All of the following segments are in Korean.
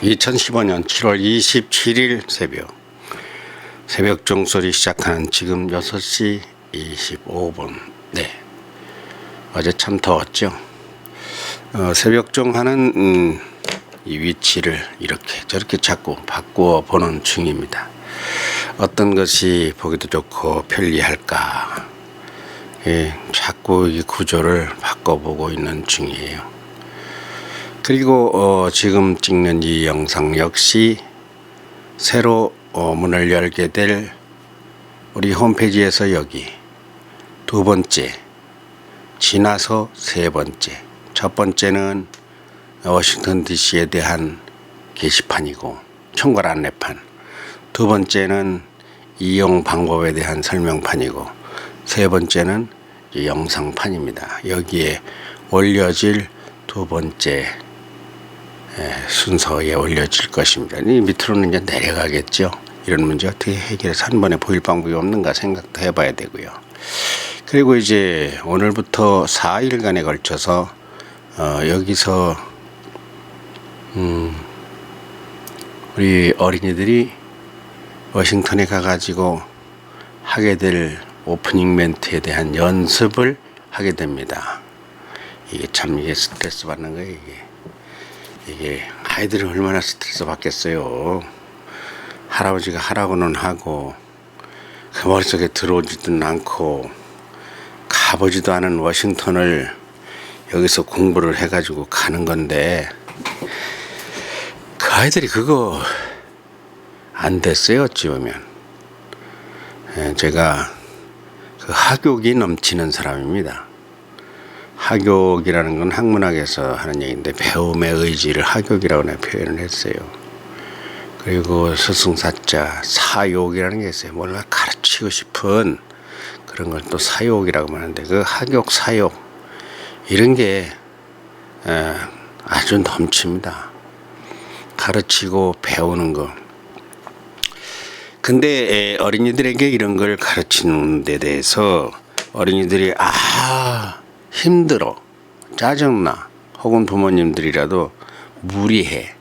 2015년 7월 27일 새벽 종소리 시작하는 지금 6시 25분. 네, 어제 참 더웠죠. 새벽종 하는 이 위치를 이렇게 저렇게 자꾸 바꾸어 보는 중입니다. 어떤 것이 보기도 좋고 편리할까, 자꾸 이 구조를 바꿔보고 있는 중이에요. 그리고 지금 찍는 이 영상 역시 새로 문을 열게 될 우리 홈페이지에서 여기 두 번째, 지나서 세 번째. 첫 번째는 워싱턴 DC에 대한 게시판이고 총괄 안내판. 두 번째는 이용 방법에 대한 설명판이고 세 번째는 영상판입니다. 여기에 올려질 두 번째 순서에 올려질 것입니다. 이 밑으로는 이제 내려가겠죠. 이런 문제 어떻게 해결해서 한 번에 보일 방법이 없는가 생각도 해봐야 되고요. 그리고 이제 오늘부터 4일간에 걸쳐서 여기서 우리 어린이들이 워싱턴에 가가지고 하게 될 오프닝 멘트에 대한 연습을 하게 됩니다. 이게 참 스트레스 받는 거예요. 이게 아이들이 얼마나 스트레스 받겠어요. 할아버지가 하라고는 하고 그 머릿속에 들어오지도 않고 가보지도 않은 워싱턴을 여기서 공부를 해가지고 가는 건데 그 아이들이 그거 안 됐어요. 어찌 보면 제가 그 학욕이 넘치는 사람입니다. 학욕이라는 건 학문학에서 하는 얘기인데 배움의 의지를 학욕이라고 내가 표현을 했어요. 그리고 스승사자 사욕이라는 게 있어요. 뭔가 가르치고 싶은 그런 걸 또 사욕이라고 하는데 그 학욕 사욕 이런 게 아주 넘칩니다. 가르치고 배우는 거. 근데 어린이들에게 이런 걸 가르치는 데 대해서 어린이들이 힘들어, 짜증나, 혹은 부모님들이라도 무리해.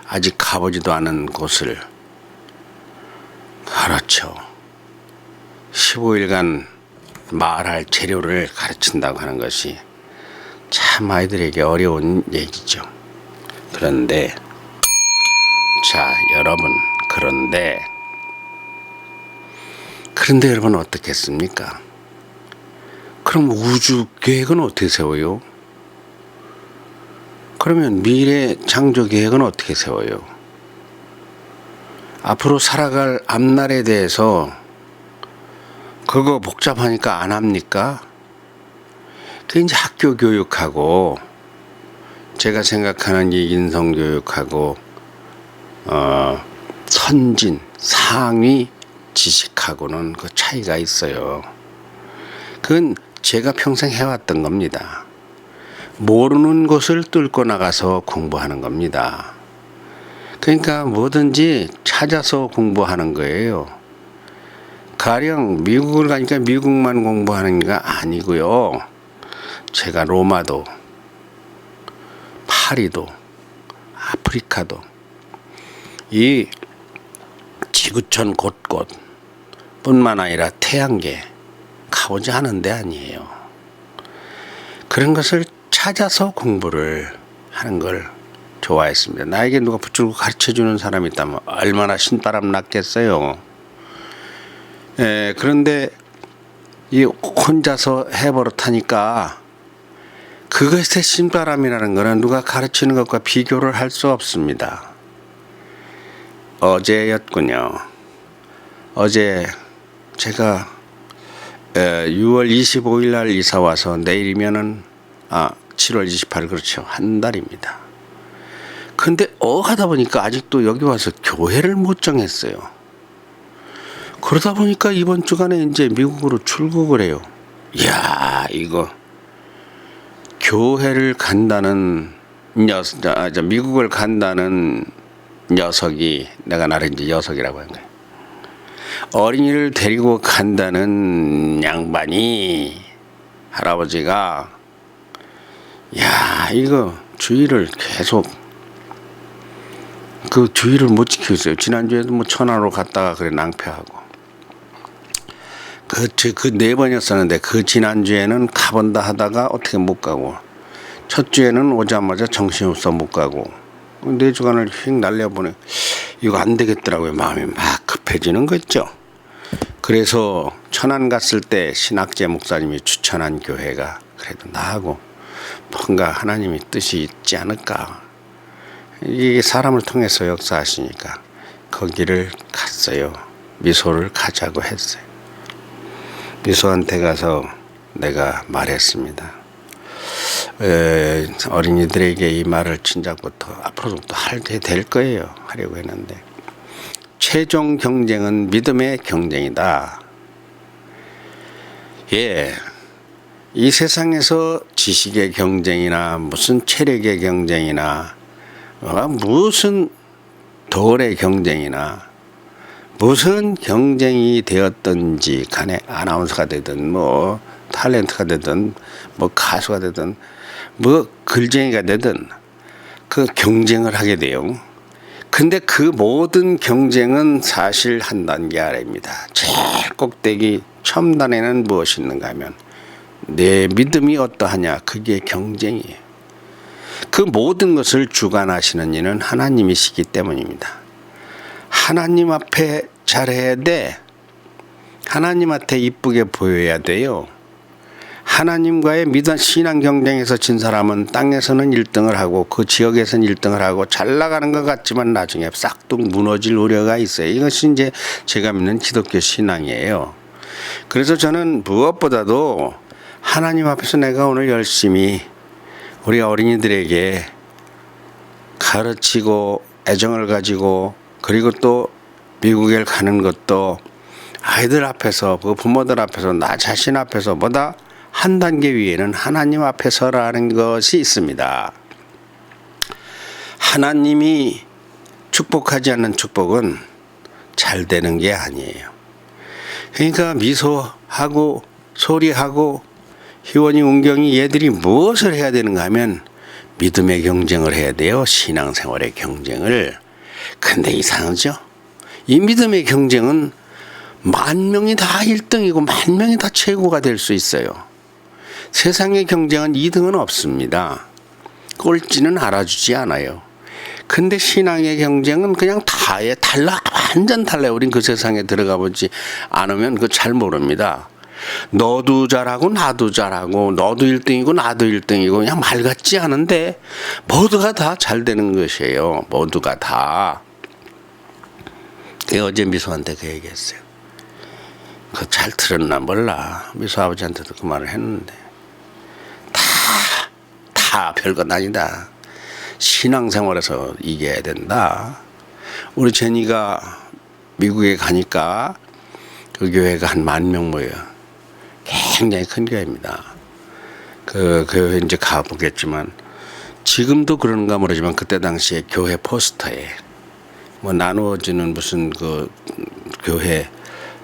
아직 가보지도 않은 곳을 그렇죠. 15일간 말할 재료를 가르친다고 하는 것이 참 아이들에게 어려운 얘기죠. 그런데 자 여러분, 그런데 여러분 어떻겠습니까? 그럼 우주 계획은 어떻게 세워요? 그러면 미래 창조 계획은 어떻게 세워요? 앞으로 살아갈 앞날에 대해서 그거 복잡하니까 안 합니까? 그 이제 학교 교육하고 제가 생각하는 이 인성 교육하고 선진 상위 지식하고는 그 차이가 있어요. 그건 제가 평생 해왔던 겁니다. 모르는 곳을 뚫고 나가서 공부하는 겁니다. 그러니까 뭐든지 찾아서 공부하는 거예요. 가령 미국을 가니까 미국만 공부하는 게 아니고요. 제가 로마도, 파리도, 아프리카도 이 지구촌 곳곳 뿐만 아니라 태양계 가보지 않은 데 아니에요. 그런 것을 찾아서 공부를 하는 걸 좋아했습니다. 나에게 누가 붙들고 가르쳐주는 사람이 있다면 얼마나 신바람 났겠어요. 그런데 이 혼자서 해버릇하니까 그것의 신바람이라는 것은 누가 가르치는 것과 비교를 할 수 없습니다. 어제였군요. 어제 제가 6월 25일 날 이사 와서 내일이면은 7월 28일 그렇죠. 한 달입니다. 근데 하다 보니까 아직도 여기 와서 교회를 못 정했어요. 그러다 보니까 이번 주간에 이제 미국으로 출국을 해요. 이야, 이거 교회를 간다는 미국을 간다는 녀석이, 내가 나를 이제 녀석이라고 하는 거예요. 어린이를 데리고 간다는 양반이, 할아버지가 이거 주의를 계속 그 주의를 못 지키고 있어요. 지난주에도 뭐 천안으로 갔다가 그래 낭패하고. 그 네 번이었었는데 그 지난주에는 가본다 하다가 어떻게 못 가고 첫 주에는 오자마자 정신없어 못 가고 네 주간을 휙 날려보내 이거 안 되겠더라고요. 마음이 막 급해지는 거죠. 그래서 천안 갔을 때 신학재 목사님이 추천한 교회가 그래도 나하고 뭔가 하나님이 뜻이 있지 않을까. 이게 사람을 통해서 역사하시니까 거기를 갔어요. 미소를 가자고 했어요. 미소한테 가서 내가 말했습니다. 어린이들에게 이 말을 진작부터 앞으로도 하게 될 거예요. 하려고 했는데 최종 경쟁은 믿음의 경쟁이다. 예, 이 세상에서 지식의 경쟁이나 무슨 체력의 경쟁이나 무슨 도의 경쟁이나 무슨 경쟁이 되었든지 간에 아나운서가 되든 뭐 탤런트가 되든 뭐 가수가 되든 뭐 글쟁이가 되든 그 경쟁을 하게 돼요. 근데 그 모든 경쟁은 사실 한 단계 아래입니다. 제일 꼭대기 첨단에는 무엇이 있는가 하면 내 믿음이 어떠하냐, 그게 경쟁이에요. 그 모든 것을 주관하시는 이는 하나님이시기 때문입니다. 하나님 앞에 잘해야 돼. 하나님한테 이쁘게 보여야 돼요. 하나님과의 믿음 신앙 경쟁에서 진 사람은 땅에서는 1등을 하고 그 지역에서는 1등을 하고 잘 나가는 것 같지만 나중에 싹둑 무너질 우려가 있어요. 이것이 이제 제가 믿는 기독교 신앙이에요. 그래서 저는 무엇보다도 하나님 앞에서 내가 오늘 열심히 우리 어린이들에게 가르치고 애정을 가지고 그리고 또 미국에 가는 것도 아이들 앞에서 그 부모들 앞에서 나 자신 앞에서 보다 한 단계 위에는 하나님 앞에서라는 것이 있습니다. 하나님이 축복하지 않는 축복은 잘 되는 게 아니에요. 그러니까 미소하고 소리하고 희원이 운경이 얘들이 무엇을 해야 되는가 하면 믿음의 경쟁을 해야 돼요. 신앙생활의 경쟁을. 근데 이상하죠? 이 믿음의 경쟁은 10,000명이 다 1등이고 10,000명이 다 최고가 될 수 있어요. 세상의 경쟁은 2등은 없습니다. 꼴찌는 알아주지 않아요. 근데 신앙의 경쟁은 그냥 다에 달라, 완전 달라요. 우린 그 세상에 들어가 보지 않으면 그거 잘 모릅니다. 너도 잘하고 나도 잘하고 너도 1등이고 나도 1등이고 그냥 말 같지 않은데 모두가 다 잘 되는 것이에요. 모두가 다. 어제 미소한테 그 얘기했어요. 그거 잘 들었나 몰라. 미소 아버지한테도 그 말을 했는데 다 별것 아니다. 신앙생활에서 이겨야 된다. 우리 제니가 미국에 가니까 그 교회가 한 10,000명 모여요. 굉장히 큰 교회입니다. 그 교회 이제 가보겠지만 지금도 그런가 모르지만 그때 당시에 교회 포스터에 뭐 나누어지는 무슨 그 교회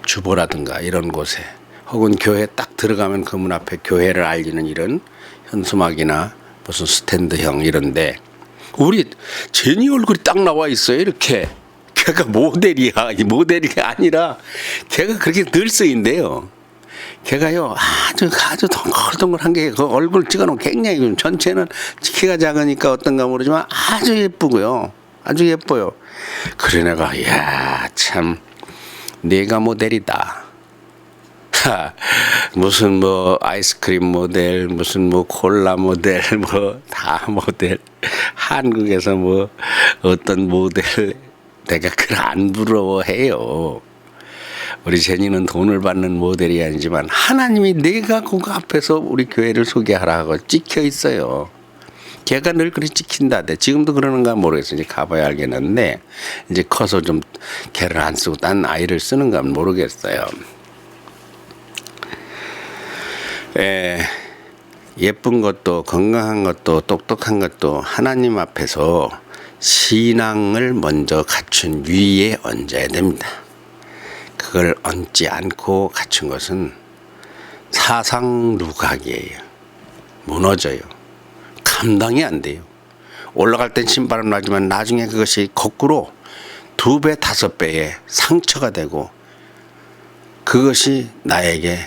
주보라든가 이런 곳에 혹은 교회 딱 들어가면 그 문 앞에 교회를 알리는 이런 현수막이나 무슨 스탠드형 이런데 우리 제니 얼굴이 딱 나와 있어요. 이렇게. 걔가 모델이야. 모델이 아니라 걔가 그렇게 늘 쓰인대요. 걔가요 아주 동글동글한 게 그 얼굴 찍어놓으면 굉장히 전체는 키가 작으니까 어떤가 모르지만 아주 예쁘고요. 아주 예뻐요. 그래 내가 이야 참 내가 모델이다. 무슨 뭐 아이스크림 모델 무슨 뭐 콜라 모델 뭐 다 모델 한국에서 뭐 어떤 모델 내가 그걸 안 부러워해요. 우리 제니는 돈을 받는 모델이 아니지만 하나님이 내가 그거 앞에서 우리 교회를 소개하라 하고 찍혀 있어요. 걔가 늘 그렇게 찍힌다. 지금도 그러는가 모르겠어요. 이제 가봐야 알겠는데 이제 커서 좀 걔를 안 쓰고 딴 아이를 쓰는가 모르겠어요. 예쁜 것도 건강한 것도 똑똑한 것도 하나님 앞에서 신앙을 먼저 갖춘 위에 얹어야 됩니다. 그걸 얹지 않고 갖춘 것은 사상 누각이에요. 무너져요. 감당이 안 돼요. 올라갈 땐 신바람 나지만 나중에 그것이 거꾸로 2배, 5배의 상처가 되고 그것이 나에게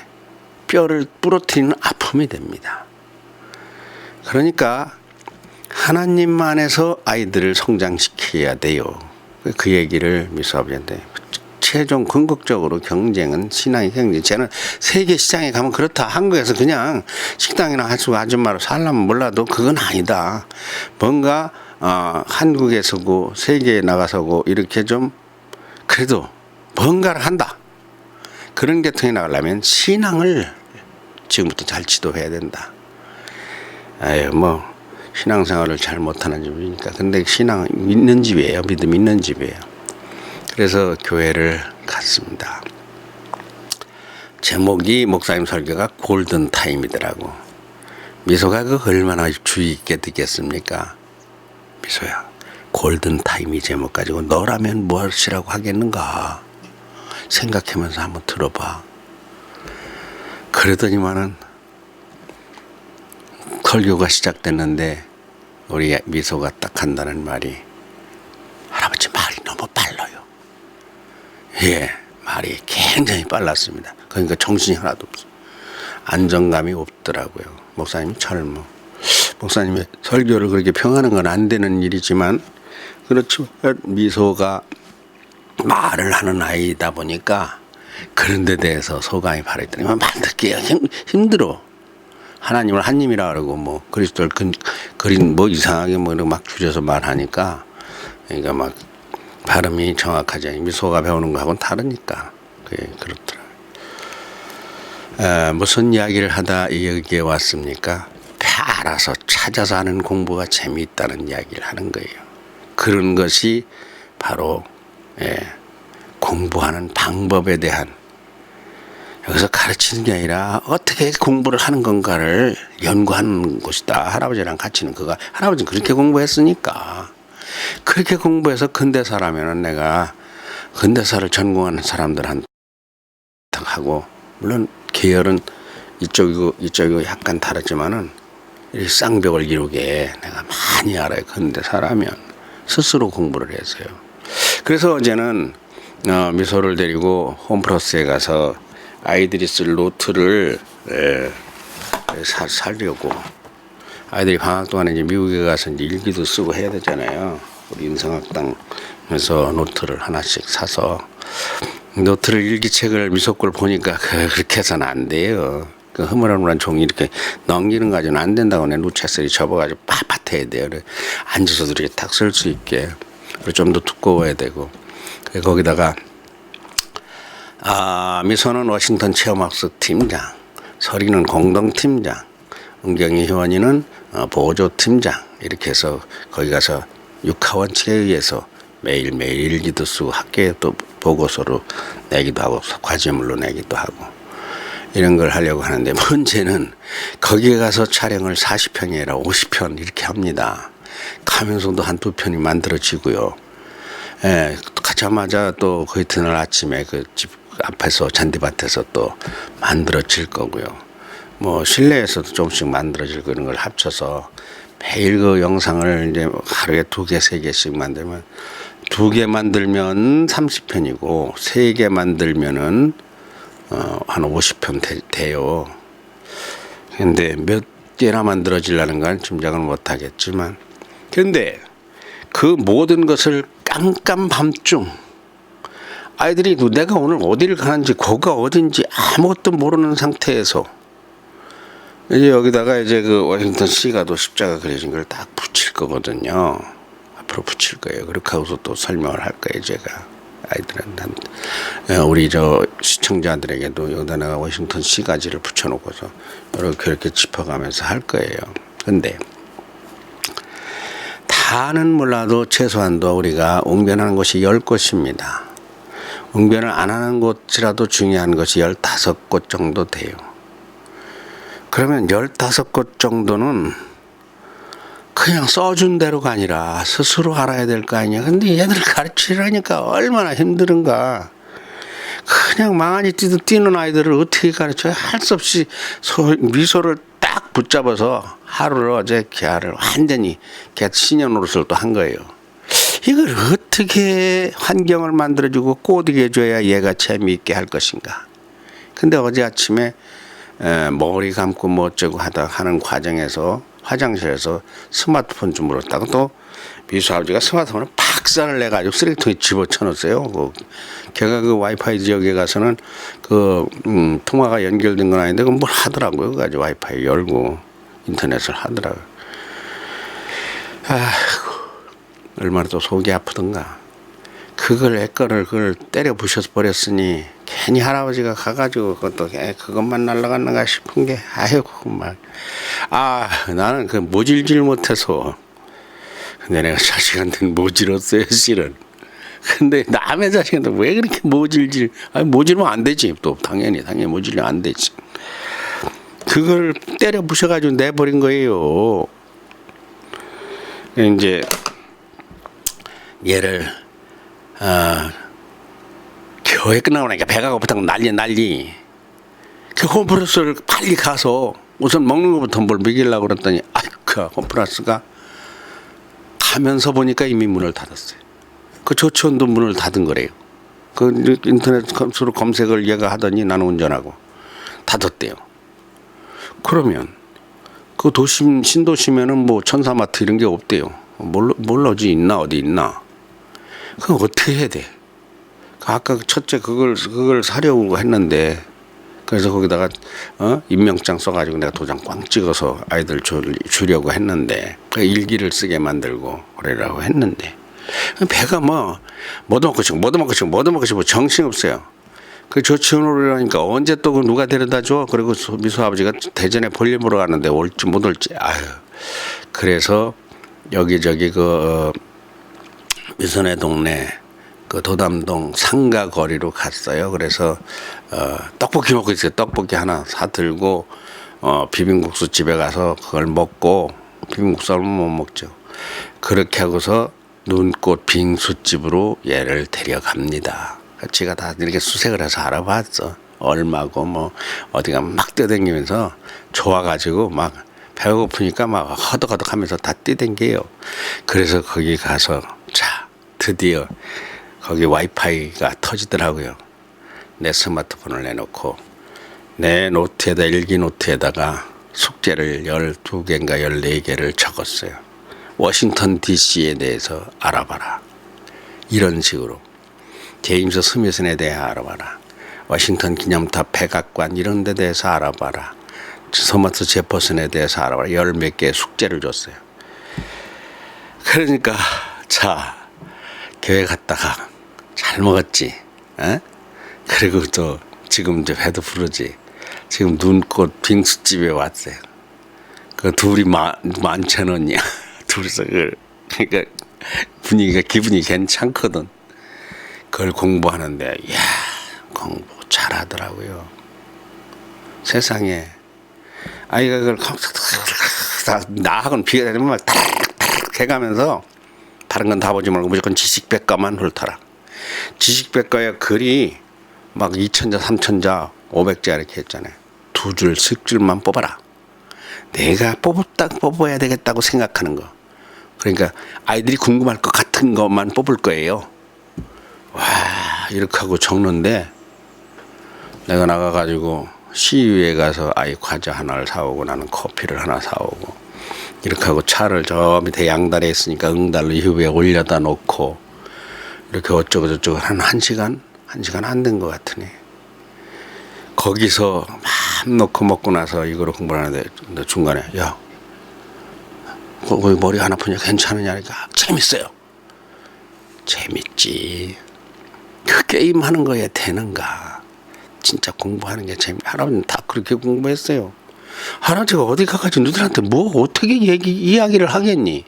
뼈를 부러뜨리는 아픔이 됩니다. 그러니까 하나님 안에서 아이들을 성장시켜야 돼요. 그 얘기를 미수 아버지한테 최종 궁극적으로 경쟁은 신앙의 경쟁. 쟤는 세계 시장에 가면 그렇다. 한국에서 그냥 식당이나 하수 아줌마로 살려면 몰라도 그건 아니다. 뭔가 한국에서고 세계에 나가서고 이렇게 좀 그래도 뭔가를 한다. 그런 계통에 나가려면 신앙을 지금부터 잘 지도해야 된다. 아유 뭐 신앙생활을 잘 못하는 집이니까. 근데 신앙 있는 집이에요. 믿음 있는 집이에요. 그래서 교회를 갔습니다. 제목이 목사님 설교가 골든타임이더라고. 미소가 그 얼마나 주의 있게 듣겠습니까? 미소야, 골든타임이 제목 가지고 너라면 무엇이라고 하겠는가 생각하면서 한번 들어봐. 그러더니만은 설교가 시작됐는데 우리 미소가 딱 한다는 말이, 할아버지 말이 너무 빨라요. 예, 말이 굉장히 빨랐습니다. 그러니까 정신이 하나도 없어. 안정감이 없더라고요. 목사님이 젊어. 목사님의 설교를 그렇게 평하는 건 안 되는 일이지만 그렇지만 미소가 말을 하는 아이다 보니까 그런 데 대해서 소감이 바랬더니 말 듣기가 힘들어. 하나님을 한님이라 그러고 뭐 그리스도를 그린 뭐 이상하게 뭐 막 줄여서 말하니까, 그러니까 막 발음이 정확하지 않니. 미소가 배우는 거하고는 다르니까 그게 그렇더라. 무슨 이야기를 하다 여기에 왔습니까? 알아서 찾아서 하는 공부가 재미있다는 이야기를 하는 거예요. 그런 것이 바로 공부하는 방법에 대한, 여기서 가르치는 게 아니라 어떻게 공부를 하는 건가를 연구하는 곳이다. 할아버지랑 같이는 그가, 할아버지는 그렇게 공부했으니까. 그렇게 공부해서 근대사라면은 내가 근대사를 전공하는 사람들한테 하고, 물론 계열은 이쪽이고 약간 다르지만은 이 쌍벽을 이루게 내가 많이 알아요. 근대사라면 스스로 공부를 해서요. 그래서 어제는 미소를 데리고 홈플러스에 가서 아이들이 쓸 노트를 사려고. 아이들이 방학 동안에 이제 미국에 가서 이제 일기도 쓰고 해야 되잖아요. 우리 인성학당에서 노트를 하나씩 사서, 노트를 일기책을 미소 걸 보니까 그렇게 해서는 안 돼요. 그 흐물흐물한 종이 이렇게 넘기는 가지고는 안 된다고. 내 루체슬이 접어가지고 빳빳해야 돼요. 앉아서도 이렇게 탁 쓸 수 있게. 그리고 좀 더 두꺼워야 되고. 거기다가 미소는 워싱턴 체험학습 팀장, 설이는 공동팀장, 은경이 회원이는 보조팀장, 이렇게 해서 거기 가서 6하원칙에 의해서 매일매일 일기도 쓰고 학교에 또 보고서로 내기도 하고 과제물로 내기도 하고 이런 걸 하려고 하는데, 문제는 거기에 가서 촬영을 40편이 아니라 50편 이렇게 합니다. 가면서도 한두 편이 만들어지고요. 가자마자 또 그 이튿날 아침에 그 집 앞에서 잔디밭에서 또 만들어질 거고요. 뭐 실내에서도 조금씩 만들어질 그런 걸 합쳐서 매일 그 영상을 이제 하루에 2개, 3개씩 만들면, 2개 만들면 30편이고 3개 만들면은 한 50편 돼요. 근데 몇 개나 만들어지려는 건 짐작은 못 하겠지만, 근데 그 모든 것을 깜깜 밤중 아이들이 내가 오늘 어디를 가는지 거가 어딘지 아무것도 모르는 상태에서 이제 여기다가 이제 그 워싱턴 시가도 십자가 그려진 걸 딱 붙일 거거든요. 앞으로 붙일 거예요. 그렇게 하고서 또 설명을 할 거예요. 제가 아이들한테, 우리 저 시청자들에게도 여기다 내가 워싱턴 시가지를 붙여놓고서 이렇게 짚어가면서 할 거예요. 근데 다는 몰라도 최소한도 우리가 웅변하는 곳이 10곳입니다. 웅변을 안 하는 곳이라도 중요한 것이 15곳 정도 돼요. 그러면 15곳 정도는 그냥 써준 대로가 아니라 스스로 알아야 될 거 아니냐. 근데 얘들 가르치려니까 얼마나 힘든가. 그냥 망아지 뛰는 아이들을 어떻게 가르쳐요? 할 수 없이 미소를 딱 꽉 붙잡아서 하루를 어제 걔를 완전히 걔 신년 노릇을 또 한 거예요. 이걸 어떻게 환경을 만들어주고 꼬드게 해줘야 얘가 재미있게 할 것인가. 근데 어제 아침에 머리 감고 뭐 어쩌고 하는 과정에서 화장실에서 스마트폰 좀 물었다고 또 미수 아버지가 스마트폰을 박살을 내가지고 쓰레기통에 집어쳐놨어요. 걔가 그 와이파이 지역에 가서는 통화가 연결된 건 아닌데 뭘 하더라고요. 그래가지고 와이파이 열고 인터넷을 하더라고요. 아이고, 얼마나 또 속이 아프던가. 그걸 때려 부셔서 버렸으니 괜히 할아버지가 가가지고 그것만 날라갔는가 싶은 게 아이고 막 나는 그 모질질 못해서 근데 내가 자식한테는 모질었어요 실은. 근데 남의 자식한테 왜 그렇게 모질질 모질면 안 되지. 또 당연히 모질면 안 되지. 그걸 때려 부셔가지고 내버린 거예요. 이제 얘를 교회 끝나고 나니까 배가 고프다고 난리. 그 홈플러스를 빨리 가서 우선 먹는 것부터 뭘 먹이려고 그랬더니 홈플러스가 가면서 보니까 이미 문을 닫았어요. 그 조치원도 문을 닫은 거래요. 그 인터넷 검수로 검색을 얘가 하더니 나는 운전하고 닫았대요. 그러면 그 신도시면은 뭐 천사마트 이런 게 없대요. 어디 있나? 그럼 어떻게 해야 돼? 아까 첫째 그걸 사려고 했는데 그래서 거기다가 임명장 써가지고 내가 도장 꽝 찍어서 아이들 주려고 했는데 그 일기를 쓰게 만들고 그러라고 했는데 배가 뭐도 먹고 싶고 정신없어요. 그 조치원으로 하니까 언제 또 누가 데려다 줘? 그리고 미수 아버지가 대전에 볼일 보러 가는데 올지 못 올지 그래서 여기저기 미선의 동네 그 도담동 상가 거리로 갔어요. 그래서 떡볶이 먹고 있어요. 떡볶이 하나 사들고 비빔국수 집에 가서 그걸 먹고 비빔국수 하면 못 먹죠. 그렇게 하고서 눈꽃 빙수집으로 얘를 데려갑니다. 지가 다 이렇게 수색을 해서 알아봤어. 얼마고 어디가 막 뛰어다니면서 좋아가지고 막 배가 고프니까 막 허덕허덕하면서 다 뛰댕겨요. 그래서 거기 가서 드디어 거기 와이파이가 터지더라고요. 내 스마트폰을 내놓고 내 일기 노트에다가 숙제를 12개인가 14개를 적었어요. 워싱턴 DC에 대해서 알아봐라. 이런 식으로. 제임스 스미슨에 대해 알아봐라. 워싱턴 기념탑 백악관 이런 데 대해서 알아봐라. 토마스 제퍼슨에 대해서 알아봐라. 10몇 개의 숙제를 줬어요. 그러니까 교회 갔다가 잘 먹었지. 그리고 또 지금 이제 배도 부르지. 지금 눈꽃 빙수집에 왔어요. 그 둘이 11,000원이야. 둘이서 그러니까 기분이 괜찮거든. 그걸 공부하는데 공부 잘하더라고요. 세상에 아이가 그걸 나하고는 비교가 되면 막 탁탁 해가면서 다른 건 다 보지 말고 무조건 지식백과만 훑어라. 지식백과의 글이 막 2,000자, 3,000자, 500자 이렇게 했잖아요. 2줄, 10줄만 뽑아라. 내가 뽑아야 되겠다고 생각하는 거. 그러니까 아이들이 궁금할 것 같은 것만 뽑을 거예요. 와, 이렇게 하고 적는데 내가 나가가지고 CU에 가서 아이 과자 하나를 사오고 나는 커피를 하나 사오고 이렇게 하고 차를 저 밑에 양다리에 있으니까 응달로 이후에 올려다 놓고 이렇게 어쩌고 저쩌고 한 1시간 안 된 것 같으니 거기서 맘 놓고 먹고 나서 이거를 공부하는데 중간에 거기 머리 하나 아프냐 괜찮으냐니까 재밌어요. 재밌지. 그 게임 하는 거에 되는가. 진짜 공부하는 게 할아버지는 다 그렇게 공부했어요. 할아버지가 어디 가가지고 누들한테 어떻게 이야기를 하겠니?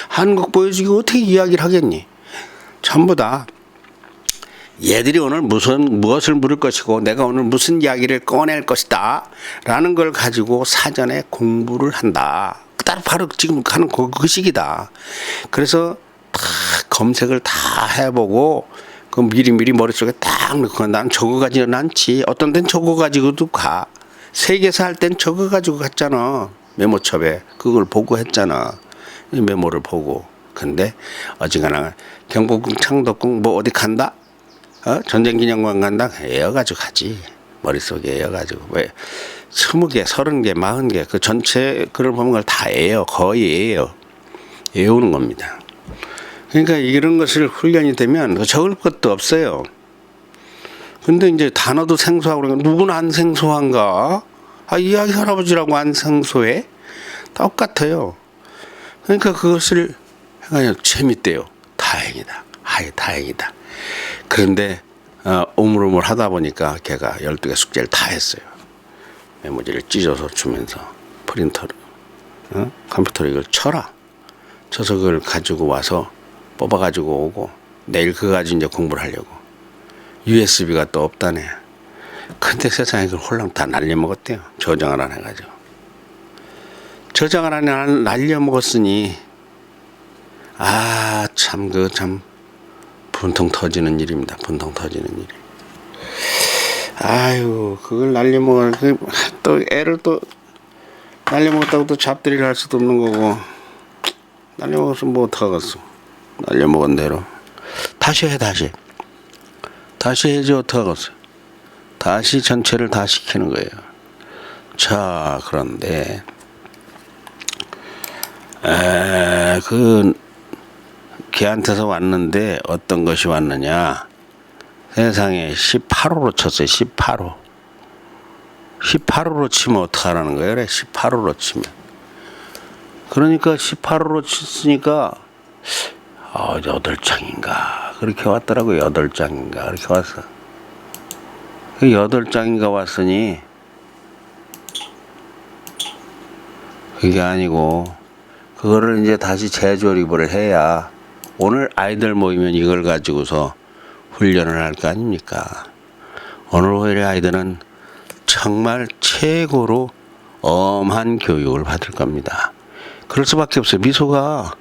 한국 보여주기 어떻게 이야기를 하겠니? 전부 다 얘들이 오늘 무엇을 물을 것이고 내가 오늘 무슨 이야기를 꺼낼 것이다 라는 걸 가지고 사전에 공부를 한다. 바로 지금 하는 그 시기다. 그래서 다 검색을 다 해보고 그 미리 머릿속에 딱 넣고 난 저거 가지고는 않지. 어떤 데는 저거 가지고도 가. 세계사 할 땐 저거 가지고 갔잖아. 메모첩에 그걸 보고 했잖아. 이 메모를 보고. 근데 어지간한 경복궁 창덕궁 뭐 어디 간다? 전쟁기념관 간다? 애어가지고 가지. 머릿속에 애어가지고. 왜 20개 30개 40개 그 전체 글을 보면 그걸 다 애요. 거의 애요. 애우는 겁니다. 그러니까 이런 것을 훈련이 되면 적을 것도 없어요. 근데 이제 단어도 생소하고 그러니까 누구는 안 생소한가? 이야기 할아버지라고 안 생소해? 똑같아요. 그러니까 그것을 그냥 재밌대요. 다행이다. 다행이다. 그런데 오물오물 하다 보니까 걔가 12개 숙제를 다 했어요. 메모지를 찢어서 주면서 프린터로 컴퓨터로 이걸 쳐라. 쳐서 그걸 가지고 와서 뽑아가지고 오고 내일 그거 가지고 이제 공부를 하려고. USB가 또 없다네. 근데 세상에 그걸 홀랑 다 날려먹었대요. 저장을 안 해가지고. 저장을 안 해 날려먹었으니 참 분통 터지는 일입니다. 분통 터지는 일. 그걸 날려먹을 또 애를 또 날려먹었다고 또 잡들이를 할 수도 없는 거고. 날려먹어서 뭐 어떡하겠어. 날려먹은 대로 다시 해야지 어떡하겠어. 다시 전체를 다 시키는 거예요. 자, 그런데 걔한테서 왔는데 어떤 것이 왔느냐. 세상에 18호로 쳤어요. 18호로 치면 어떡하라는 거예요. 그래 18호로 치면. 그러니까 18호로 쳤으니까 8장인가 그렇게 왔더라고요. 8장인가 그렇게 왔어. 8장인가 왔으니 그게 아니고 그거를 이제 다시 재조립을 해야 오늘 아이들 모이면 이걸 가지고서 훈련을 할 거 아닙니까? 오늘 오히려 아이들은 정말 최고로 엄한 교육을 받을 겁니다. 그럴 수밖에 없어요. 미소가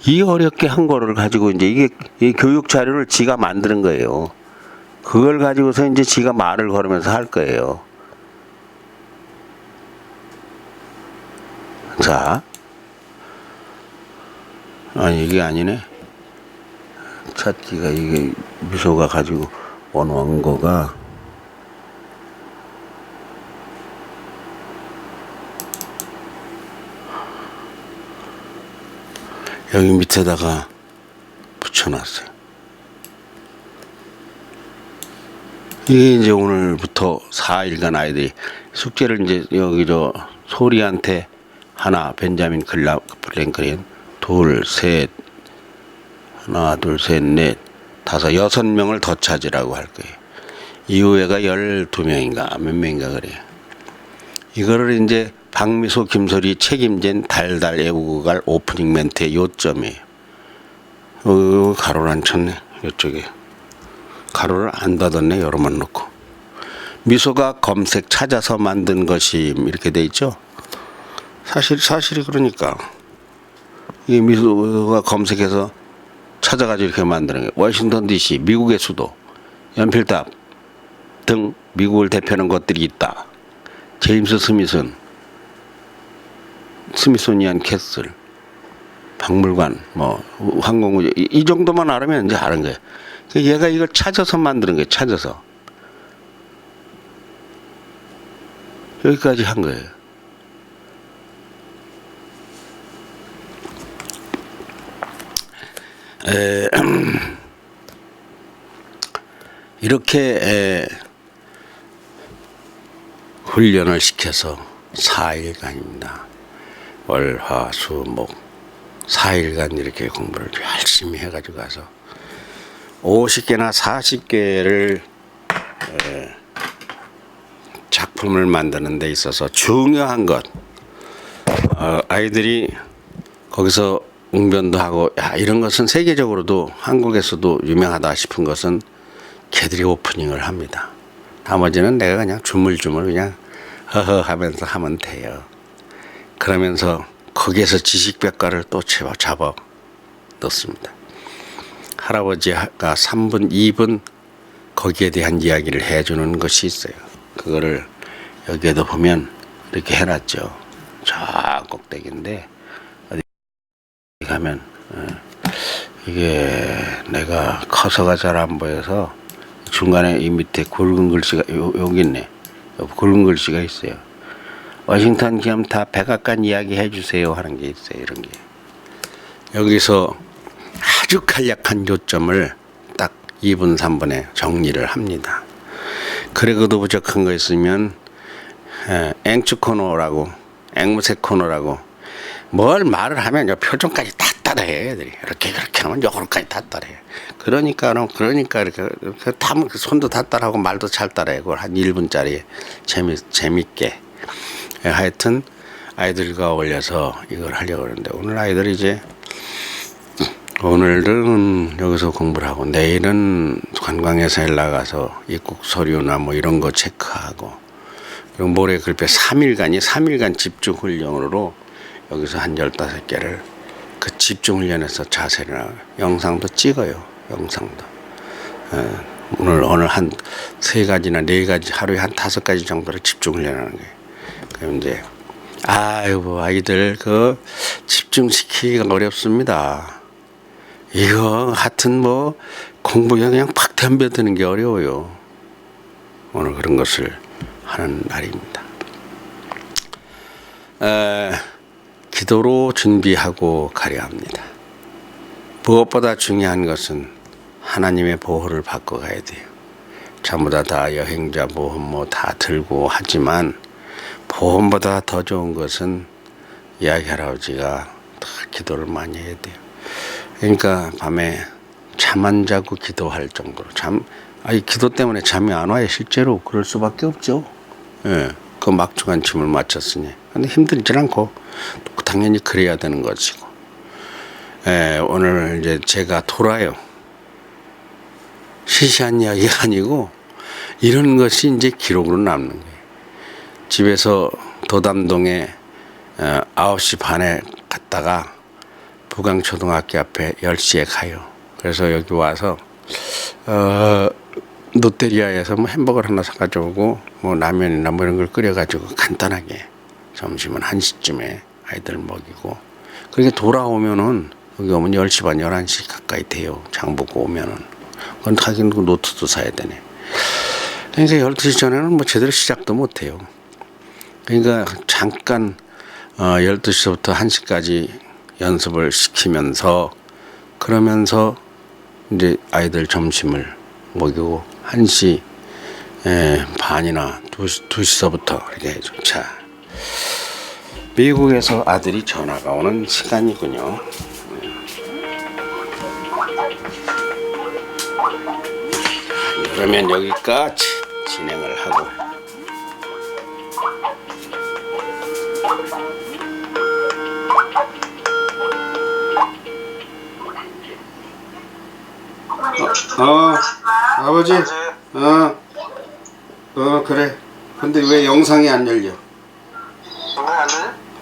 이 어렵게 한 거를 가지고 이제 이게 이 교육 자료를 지가 만드는 거예요. 그걸 가지고서 이제 지가 말을 걸으면서 할 거예요. 자, 이게 아니네. 찾기가 이게 미소가 가지고 온 원고가 여기 밑에다가 붙여놨어요. 이게 이제 오늘부터 4일간 아이들이 숙제를 이제 여기 소리한테 하나, 벤자민 프랭클린 둘, 셋, 하나, 둘, 셋, 넷, 다섯, 6명을 더 찾으라고 할 거예요. 이후에가 12명인가 몇 명인가 그래요. 이거를 이제 박미소, 김소리 책임진 달달 애우고갈 오프닝 멘트의 요점이에요. 가로를 안 쳤네. 이쪽에 가로를 안 닫았네. 여러만 놓고. 미소가 검색 찾아서 만든 것이 이렇게 돼 있죠. 사실이 그러니까 이 미소가 검색해서 찾아가지고 이렇게 만드는 거예요. 워싱턴 DC 미국의 수도, 연필탑 등 미국을 대표하는 것들이 있다. 제임스 스미소니안 캐슬, 박물관, 항공우주 이 정도만 알으면 이제 아는 거예요. 얘가 이걸 찾아서 만드는 거예요. 찾아서 여기까지 한 거예요. 이렇게 훈련을 시켜서 4일간입니다. 월, 화, 수, 목 4일간 이렇게 공부를 열심히 해가지고 가서 50개나 40개를 작품을 만드는 데 있어서 중요한 것, 아이들이 거기서 웅변도 하고 이런 것은 세계적으로도 한국에서도 유명하다 싶은 것은 걔들이 오프닝을 합니다. 나머지는 내가 그냥 주물주물 그냥 허허 하면서 하면 돼요. 그러면서 거기에서 지식백과를 또 잡아 넣습니다. 할아버지가 3분, 2분 거기에 대한 이야기를 해주는 것이 있어요. 그거를 여기에도 보면 이렇게 해놨죠. 저 꼭대기인데 어디 가면 이게 내가 커서가 잘 안 보여서 중간에 이 밑에 굵은 글씨가 여기 있네. 굵은 글씨가 있어요. 워싱턴 기념탑 백악관 이야기 해주세요 하는 게 있어요. 이런 게 여기서 아주 간략한 요점을 딱 2분 3분에 정리를 합니다. 그래도 부족한 거 있으면 앵추 코너라고 앵무새 코너라고 뭘 말을 하면 요 표정까지 다 따라해. 애들이 이렇게 그렇게 하면 요거까지 다 따라해. 그러니까 이렇게 다 손도 다 따라하고 말도 잘 따라해. 그걸 한 1분짜리 재밌게 하여튼 아이들과 어울려서 이걸 하려고 그러는데 오늘 아이들이 이제 오늘은 여기서 공부를 하고 내일은 관광회사에 나가서 입국 서류나 뭐 이런 거 체크하고 그리고 모레 글쎄 3일간 집중 훈련으로 여기서 한 15개를 그 집중 훈련에서 자세를 나가요. 영상도 찍어요. 영상도. 오늘 한 3가지나 4가지 하루에 한 5가지 정도를 집중 훈련하는 거예요. 그럼 이제 아이고 아이들 그 집중시키기가 어렵습니다. 이거 하여튼 뭐 공부에 그냥 팍 덤벼드는 게 어려워요. 오늘 그런 것을 하는 날입니다. 기도로 준비하고 가려 합니다. 무엇보다 중요한 것은 하나님의 보호를 받고 가야 돼요. 전부 다 여행자 보험 뭐 다 들고 하지만 보험보다 더 좋은 것은 이야기 할아버지가 다 기도를 많이 해야 돼요. 그러니까 밤에 잠 안 자고 기도할 정도로 기도 때문에 잠이 안 와요. 실제로 그럴 수밖에 없죠. 예, 그 막중한 짐을 마쳤으니. 근데 힘들지 않고 당연히 그래야 되는 것이고. 예, 오늘 이제 제가 돌아요. 시시한 이야기가 아니고 이런 것이 이제 기록으로 남는 거예요. 집에서 도담동에 9시 반에 갔다가 부강초등학교 앞에 10시에 가요. 그래서 여기 와서 롯데리아에서 뭐 햄버거를 하나 사가지고 뭐 라면이나 뭐 이런 걸 끓여가지고 간단하게 점심은 1시쯤에 아이들 먹이고 그렇게 돌아오면은 여기 오면 10시 반 11시 가까이 돼요. 장 보고 오면은 그건 하긴 노트도 사야 되네. 그러니까 12시 전에는 뭐 제대로 시작도 못 해요. 그러니까 잠깐 12시부터 1시까지 연습을 시키면서 그러면서 이제 아이들 점심을 먹이고 1시 반이나 2시서부터 이렇게 해줘. 자, 미국에서 아들이 전화가 오는 시간이군요. 그러면 여기까지 진행을 하고 아버지 그래. 근데 왜 영상이 안 열려?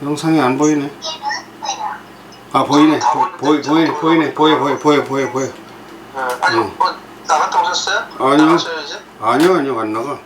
영상이 안 보이네. 아 보이네. 보이네. 보여. 나갔다 오셨어요? 아니요. 나가셔야지. 아니요 안 나가.